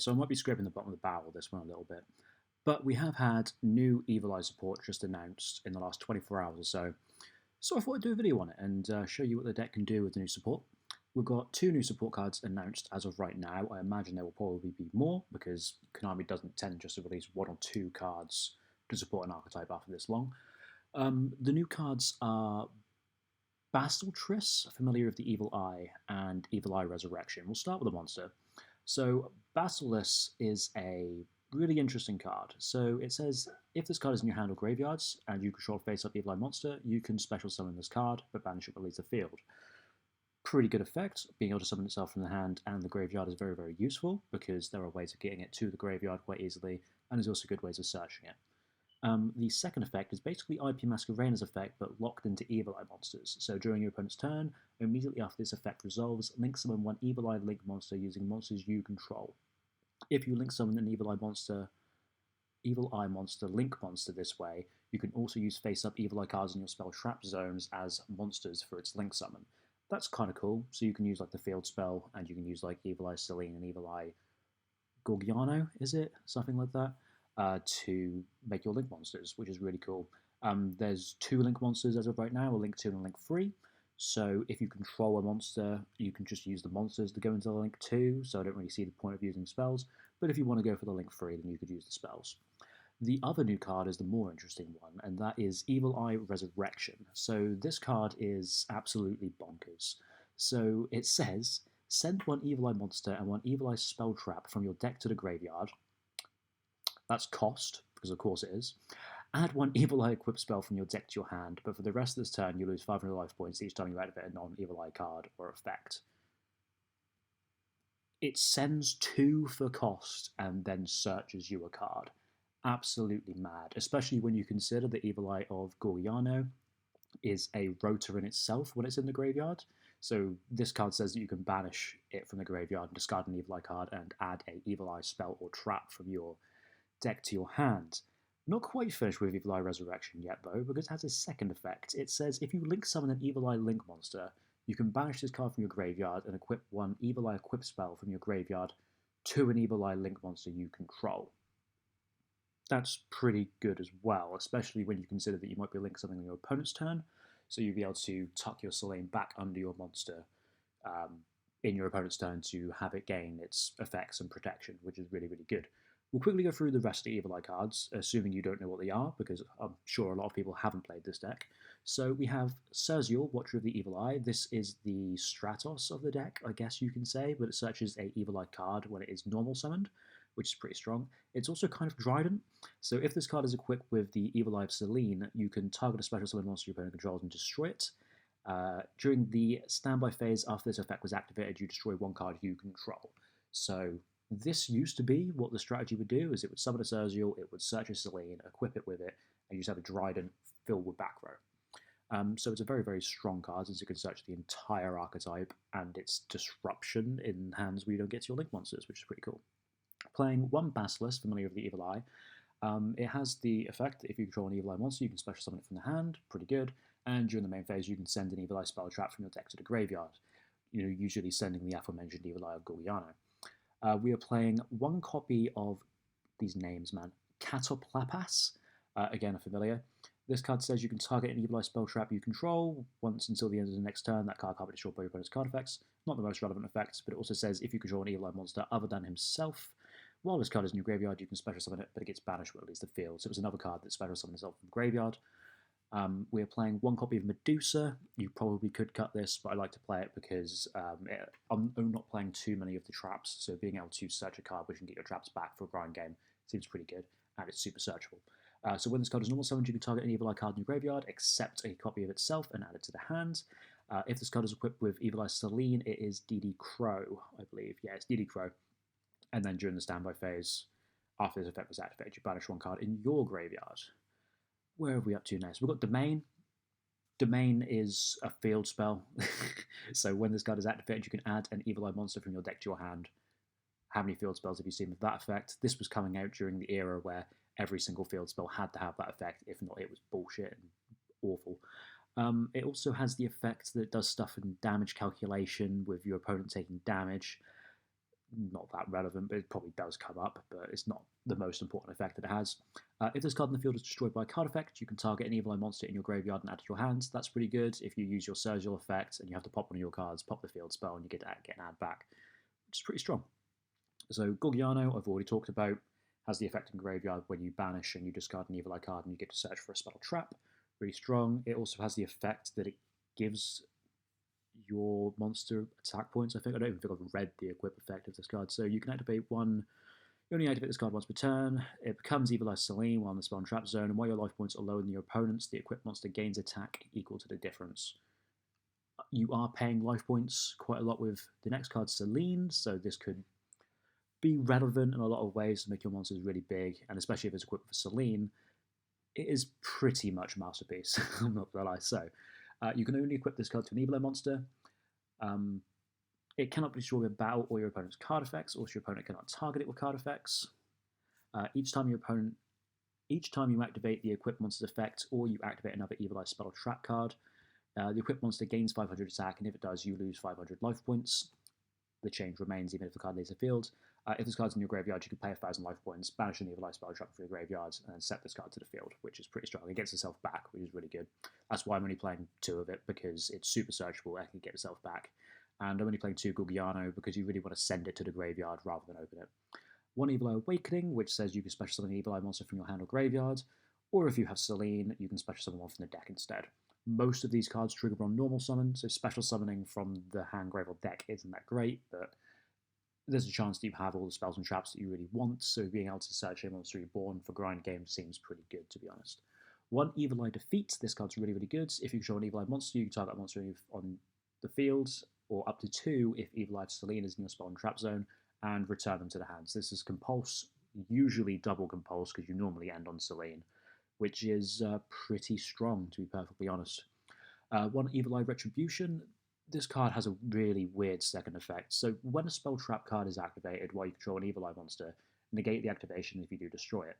So I might be scraping the bottom of the barrel this one a little bit. But we have had new Evil Eye support just announced in the last 24 hours or so. So I thought I'd do a video on it and show you what the deck can do with the new support. We've got 2 new support cards announced as of right now. I imagine there will probably be more because Konami doesn't tend just to release 1 or 2 cards to support an archetype after this long. The new cards are Bastiltris, familiar with the Evil Eye, and Evil Eye Resurrection. We'll start with the monster. So Basilisk is a really interesting card. So it says if this card is in your hand or graveyards and you control face-up Evil Eye monster, you can special summon this card, but banish it or release the field. Pretty good effect. Being able to summon itself from the hand and the graveyard is very, very useful because there are ways of getting it to the graveyard quite easily, and there's also good ways of searching it. The second effect is basically IP Masquerader's effect, but locked into Evil Eye monsters. So during your opponent's turn, immediately after this effect resolves, link summon one Evil Eye Link monster using monsters you control. If you link summon an Evil Eye monster Link monster this way, you can also use face-up Evil Eye cards in your spell trap zones as monsters for its link summon. That's kind of cool. So you can use like the field spell, and you can use like Evil Eye Celine and Evil Eye Gorgiano, is it? Something like that. To make your link monsters, which is really cool. There's 2 link monsters as of right now, a link 2 and a link 3. So if you control a monster, you can just use the monsters to go into the link 2, so I don't really see the point of using spells. But if you want to go for the link 3, then you could use the spells. The other new card is the more interesting one, and that is Evil Eye Resurrection. So this card is absolutely bonkers. So it says, send one Evil Eye monster and one Evil Eye spell trap from your deck to the graveyard. That's cost, because of course it is. Add one Evil Eye equip spell from your deck to your hand, but for the rest of this turn you lose 500 life points each time you activate a non-Evil Eye card or effect. It sends 2 for cost and then searches you a card. Absolutely mad, especially when you consider the Evil Eye of Gorgiano is a rotor in itself when it's in the graveyard. So this card says that you can banish it from the graveyard and discard an Evil Eye card and add a Evil Eye spell or trap from your deck to your hand. Not quite finished with Evil Eye Resurrection yet, though, because it has a second effect. It says if you link summon an Evil Eye Link monster, you can banish this card from your graveyard and equip one Evil Eye equip spell from your graveyard to an Evil Eye Link monster you control. That's pretty good as well, especially when you consider that you might be linking something on your opponent's turn, so you'll be able to tuck your Selene back under your monster in your opponent's turn to have it gain its effects and protection, which is really, really good. We'll quickly go through the rest of the Evil Eye cards, assuming you don't know what they are, because I'm sure a lot of people haven't played this deck. So we have Serzial, Watcher of the Evil Eye. This is the Stratos of the deck, I guess you can say, but it searches a Evil Eye card when it is normal summoned, which is pretty strong. It's also kind of Dryden, so if this card is equipped with the Evil Eye of Selene, you can target a special summon monster your opponent controls and destroy it. During the standby phase after this effect was activated, you destroy 1 card you control. So this used to be what the strategy would do, is it would summon a Serzial, it would search a Selene, equip it with it, and you just have a Dryden filled with back row. So it's a very, very strong card, since it can search the entire archetype, and its disruption in hands where you don't get to your link monsters, which is pretty cool. Playing 1 Basilisk, familiar with the Evil Eye, it has the effect that if you control an Evil Eye monster, you can special summon it from the hand, pretty good, and during the main phase you can send an Evil Eye spell trap from your deck to the graveyard, usually sending the aforementioned Evil Eye of Gorgiano. We are playing 1 copy of these names, man. Catoplapas, again a familiar. This card says you can target an Evil Eye spell trap you control once until the end of the next turn. That card can't be destroyed by your opponent's card effects. Not the most relevant effect, but it also says if you control an Evil Eye monster other than himself, while this card is in your graveyard, you can special summon it, but it gets banished when it leaves the field. So it was another card that special summoned itself from the graveyard. We are playing 1 copy of Medusa. You probably could cut this, but I like to play it because I'm not playing too many of the traps, so being able to search a card which can get your traps back for a grind game seems pretty good, and it's super searchable. So when this card is normal summoned, you can target an Evil Eye card in your graveyard, except a copy of itself, and add it to the hand. If this card is equipped with Evil Eye Selene, it is DD Crow, I believe. Yeah, it's DD Crow. And then during the standby phase, after this effect was activated, you banish 1 card in your graveyard. Where are we up to next? We've got Domain. Domain is a field spell. So when this card is activated, you can add an Evil Eye monster from your deck to your hand. How many field spells have you seen with that effect? This was coming out during the era where every single field spell had to have that effect. If not, it was bullshit and awful. It also has the effect that it does stuff in damage calculation with your opponent taking damage. not that relevant, but it probably does come up, but it's not the most important effect that it has. If this card in the field is destroyed by a card effect, you can target an evil eye monster in your graveyard and add it to your hands. That's pretty good. If you use your Surgical effect and you have to pop one of your cards, pop the field spell, and you get an add back, which is pretty strong. So Gorgiano, I've already talked about, has the effect in graveyard when you banish and you discard an evil eye card and you get to search for a spell or trap. Really strong. It also has the effect that it gives your monster attack points. I don't even think I've read the equip effect of this card. So you can activate one. You only activate this card once per turn. It becomes Evil Eye Selene while in the spell and trap zone, and while your life points are lower than your opponent's, the equipped monster gains attack equal to the difference. You are paying life points quite a lot with the next card, Selene, so this could be relevant in a lot of ways to make your monsters really big, and especially if it's equipped for Selene, it is pretty much Masterpiece. I'm not gonna lie. So you can only equip this card to an Evil Eye monster. It cannot be destroyed with battle or your opponent's card effects. Also, your opponent cannot target it with card effects. Each time you activate the equipped monster's effect, or you activate another Evil Eye spell or trap card, the equipped monster gains 500 attack, and if it does, you lose 500 life points. The change remains even if the card leaves the field. If this card's in your graveyard, you can pay 1,000 life points, banish an Evil Eye spell trap for your graveyard, and then set this card to the field, which is pretty strong. It gets itself back, which is really good. That's why I'm only playing 2 of it, because it's super searchable. It can get itself back. And I'm only playing 2 Gorgiano because you really want to send it to the graveyard rather than open it. 1 Evil Eye Awakening, which says you can special summon an Evil Eye monster from your hand or graveyard, or if you have Selene, you can special summon one from the deck instead. Most of these cards trigger on normal summon, so special summoning from the hand, grave, or deck isn't that great, but there's a chance that you have all the spells and traps that you really want, so being able to search a monster reborn for grind games seems pretty good, to be honest. 1 Evil Eye Defeat, this card's really, really good. If you show an Evil Eye monster, you can target that monster on the field, or up to 2 if Evil Eye Selene is in your spell and trap zone, and return them to the hands. This is compulse, usually double compulse, because you normally end on Selene, which is pretty strong, to be perfectly honest. 1 Evil Eye Retribution, this card has a really weird second effect. So when a spell trap card is activated while you control an Evil Eye monster, negate the activation if you do destroy it.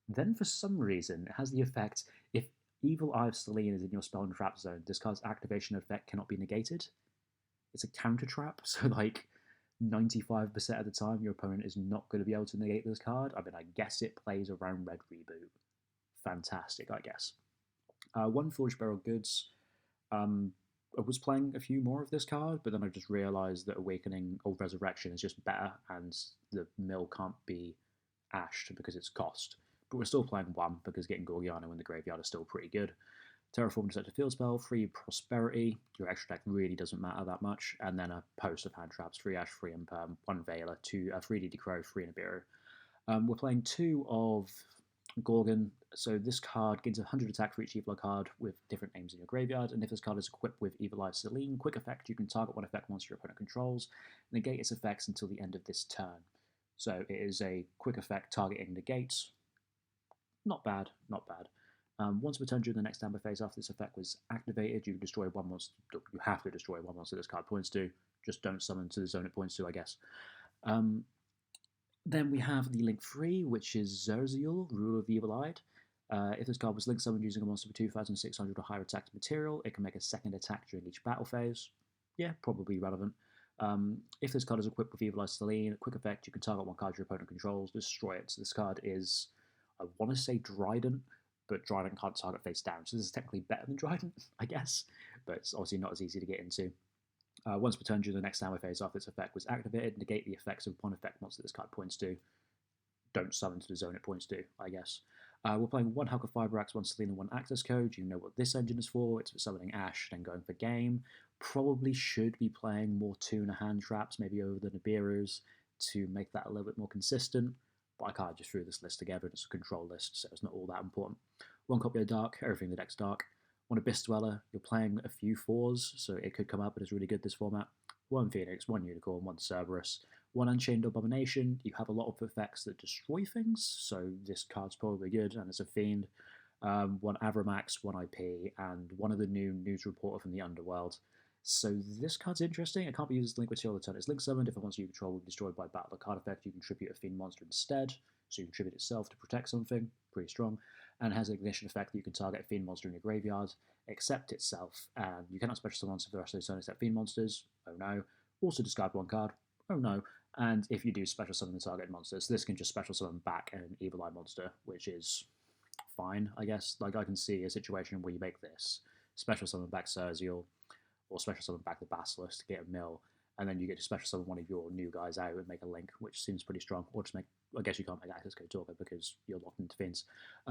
Then for some reason, it has the effect, if Evil Eye of Selene is in your spell and trap zone, this card's activation effect cannot be negated. It's a counter trap, so like 95% of the time your opponent is not going to be able to negate this card. I mean, I guess it plays around Red Reboot. Fantastic, I guess. 1 Forge Barrel Goods. I was playing a few more of this card, but then I just realised that Awakening or Resurrection is just better, and the mill can't be ashed because it's cost. But we're still playing 1 because getting Gorgiano in the graveyard is still pretty good. Terraform to set a field spell, 3 Prosperity. Your extra deck really doesn't matter that much. And then a Post of Hand Traps, 3 Ash, 3 Imperm, 1 Veiler, 3 DD Crow, 3 Nibiru. We're playing 2 of Gorgon, so this card gains 100 attack for each Evil Eye card with different names in your graveyard, and if this card is equipped with Evil Eye Selene, quick effect, you can target one effect monster your opponent controls, negate its effects until the end of this turn. So it is a quick effect targeting negates. Not bad, not bad. Once per turn during the next Amber phase after this effect was activated, you destroy 1 monster. You have to destroy 1 monster this card points to. Just don't summon to the zone it points to, I guess. Then we have the link 3, which is Zerziel, Ruler of the Evil Eyed. If this card was link summoned using a monster with 2,600 or higher attack material, it can make a second attack during each battle phase. Yeah, probably relevant. If this card is equipped with Evil Eye Selene, quick effect, you can target 1 card your opponent controls, destroy it. So this card is, I want to say Dryden, but Dryden can't target face down. So this is technically better than Dryden, I guess, but it's obviously not as easy to get into. Once per turn during the next Amber phase after this effect was activated, negate the effects of 1 effect monster this card points to. Don't summon to the zone it points to, I guess. We're playing 1 Hulk of Fiberax, 1 Selene, and 1 Access Code. You know what this engine is for. It's for summoning Ash, then going for game. Probably should be playing more Tuna hand traps, maybe over the Nibiru's, to make that a little bit more consistent. But I kind of just threw this list together, and it's a control list, so it's not all that important. 1 copy of Dark, everything in the deck's dark. 1 Abyss Dweller, you're playing a few 4s, so it could come up, but it's really good this format. 1 Phoenix, 1 Unicorn, 1 Cerberus, 1 Unchained Abomination. You have a lot of effects that destroy things, so this card's probably good, and it's a Fiend. 1 Avramax, 1 IP, and 1 of the new news reporter from the Underworld. So this card's interesting. It can't be used as link material the turn it's link summoned. If a monster you control will be destroyed by battle or card effect, you contribute a Fiend monster instead. So you contribute itself to protect something. Pretty strong. And has an ignition effect that you can target a Fiend monster in your graveyard, accept itself, and you cannot special summon monster for the rest of the turn except Fiend monsters. Oh no. Also discard 1 card. Oh no. And if you do special summon the target monster, so this can just special summon back an Evil Eye monster, which is fine, I guess. Like, I can see a situation where you make this, special summon back Serzial, or special summon back the Basilisk to get a mill, and then you get to special summon one of your new guys out and make a link, which seems pretty strong. Or just make, I guess you can't make access code talker because you're locked into Fiends.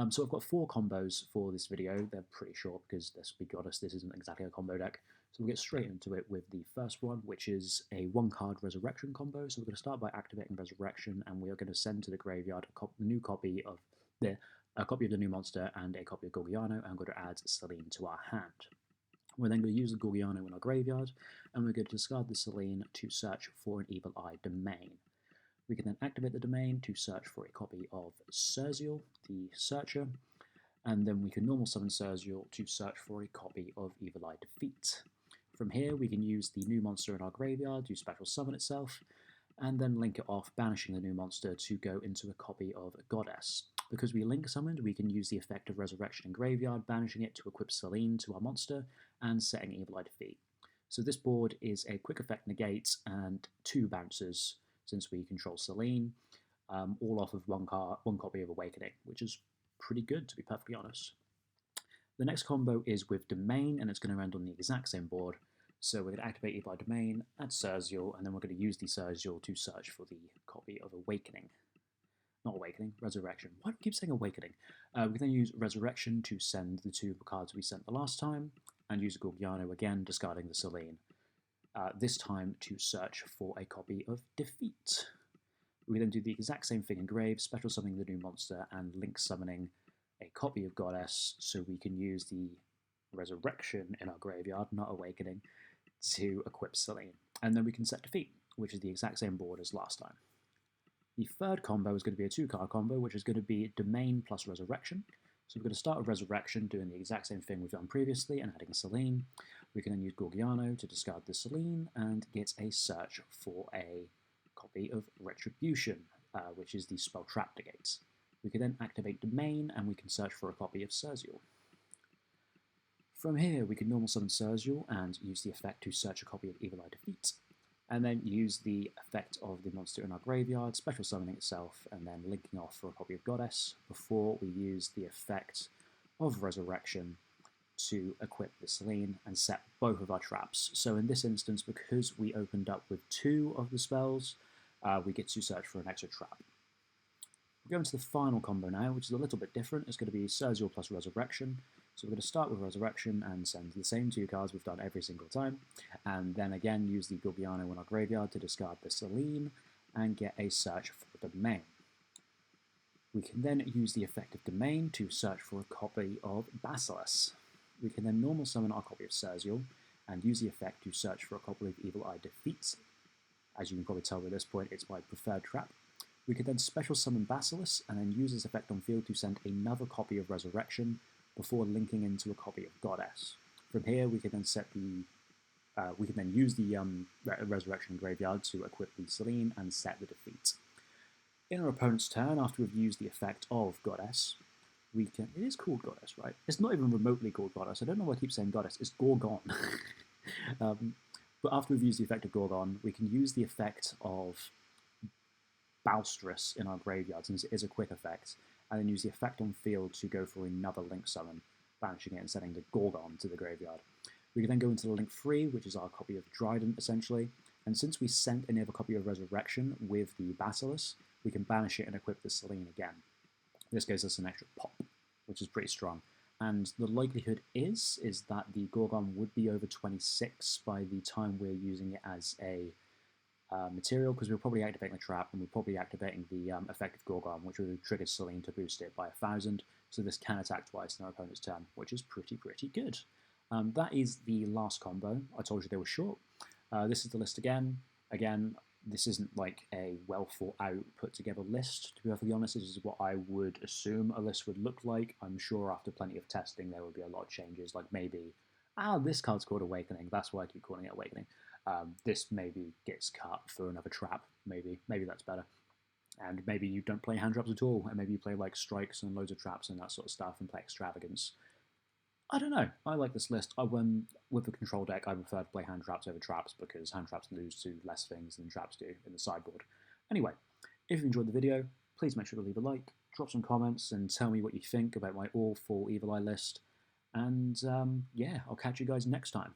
So I've got 4 combos for this video. They're pretty short because, let's be honest, this isn't exactly a combo deck. So we'll get straight into it with the first one, which is a 1-card Resurrection combo. So we're going to start by activating Resurrection, and we are going to send to the graveyard a new copy of the new monster and a copy of Gorgiano, and I'm going to add Selene to our hand. We're then going to use the Gorgiano in our graveyard, and we're going to discard the Selene to search for an Evil Eye domain. We can then activate the domain to search for a copy of Serzial, the Searcher, and then we can normal summon Serzial to search for a copy of Evil Eye Defeat. From here, we can use the new monster in our graveyard to special summon itself, and then link it off, banishing the new monster to go into a copy of Goddess. Because we link summoned, we can use the effect of Resurrection in graveyard, banishing it to equip Selene to our monster, and setting Evil Eye Defeat. So this board is a quick effect negate and 2 bounces, since we control Selene, all off of one copy of Awakening, which is pretty good, to be perfectly honest. The next combo is with Domain, and it's going to end on the exact same board. So we're going to activate Evil Eye Domain, add Serzial, and then we're going to use the Serzial to search for the copy of Awakening. Not Awakening, Resurrection. Why do I keep saying Awakening? We can then use Resurrection to send the 2 cards we sent the last time, and use Gorgiano again, discarding the Selene. This time to search for a copy of Defeat. We then do the exact same thing in Grave, special summoning the new monster and link summoning a copy of Goddess, so we can use the Resurrection in our graveyard, not Awakening, to equip Selene. And then we can set Defeat, which is the exact same board as last time. The third combo is going to be a 2-card combo, which is going to be Domain plus Resurrection. So we're going to start with Resurrection, doing the exact same thing we've done previously, and adding Selene. We can then use Gorgiano to discard the Selene and get a search for a copy of Retribution, which is the spell Trap negates. We can then activate Domain, and we can search for a copy of Serzial. From here, we can normal summon Serzial and use the effect to search a copy of Evil Eye Defeat, and then use the effect of the monster in our graveyard, special summoning itself, and then linking off for a copy of Goddess, before we use the effect of Resurrection to equip the Selene and set both of our traps. So in this instance, because we opened up with 2 of the spells, we get to search for an extra trap. We're going to the final combo now, which is a little bit different. It's going to be Serzial plus Resurrection. So we're going to start with Resurrection and send the same 2 cards we've done every single time, and then again use the Gorgiano in our graveyard to discard the Selene and get a search for Domain. We can then use the effect of Domain to search for a copy of Basilisk. We can then normal summon our copy of Serzial and use the effect to search for a copy of Evil Eye Defeat. As you can probably tell at this point, it's my preferred trap. We can then special summon Basilisk and then use this effect on field to send another copy of Resurrection before linking into a copy of Goddess. From here, we can then set the use the Resurrection graveyard to equip the Selene and set the Defeat. In our opponent's turn, after we've used the effect of Goddess, we can. It is called Goddess, right? It's not even remotely called Goddess. I don't know why I keep saying Goddess. It's Gorgon. But after we've used the effect of Gorgon, we can use the effect of Balstress in our graveyard, since it is a quick effect, and then use the effect on field to go for another link summon, banishing it and sending the Gorgon to the graveyard. We can then go into the link 3, which is our copy of Trident, essentially, and since we sent another copy of Resurrection with the Basilisk, we can banish it and equip the Selene again. This gives us an extra pop, which is pretty strong. And the likelihood is that the Gorgon would be over 26 by the time we're using it as a material, because we're probably activating the trap, and we're probably activating the effect of Gorgon, which will trigger Selene to boost it by 1,000, so this can attack twice in our opponent's turn, which is pretty good. That is the last combo. I told you they were short. This is the list again. Again, this isn't like a well thought out, put together list, to be perfectly honest. This is what I would assume a list would look like. I'm sure after plenty of testing there would be a lot of changes, like maybe, this card's called Awakening, that's why I keep calling it Awakening. This maybe gets cut for another trap, maybe that's better. And maybe you don't play hand traps at all, and maybe you play like strikes and loads of traps and that sort of stuff and play extravagance. I don't know. I like this list. I went with the control deck. I prefer to play hand traps over traps because hand traps lose to less things than traps do in the sideboard. Anyway, if you enjoyed the video, please make sure to leave a like, drop some comments, and tell me what you think about my all full Evil Eye list. And yeah, I'll catch you guys next time.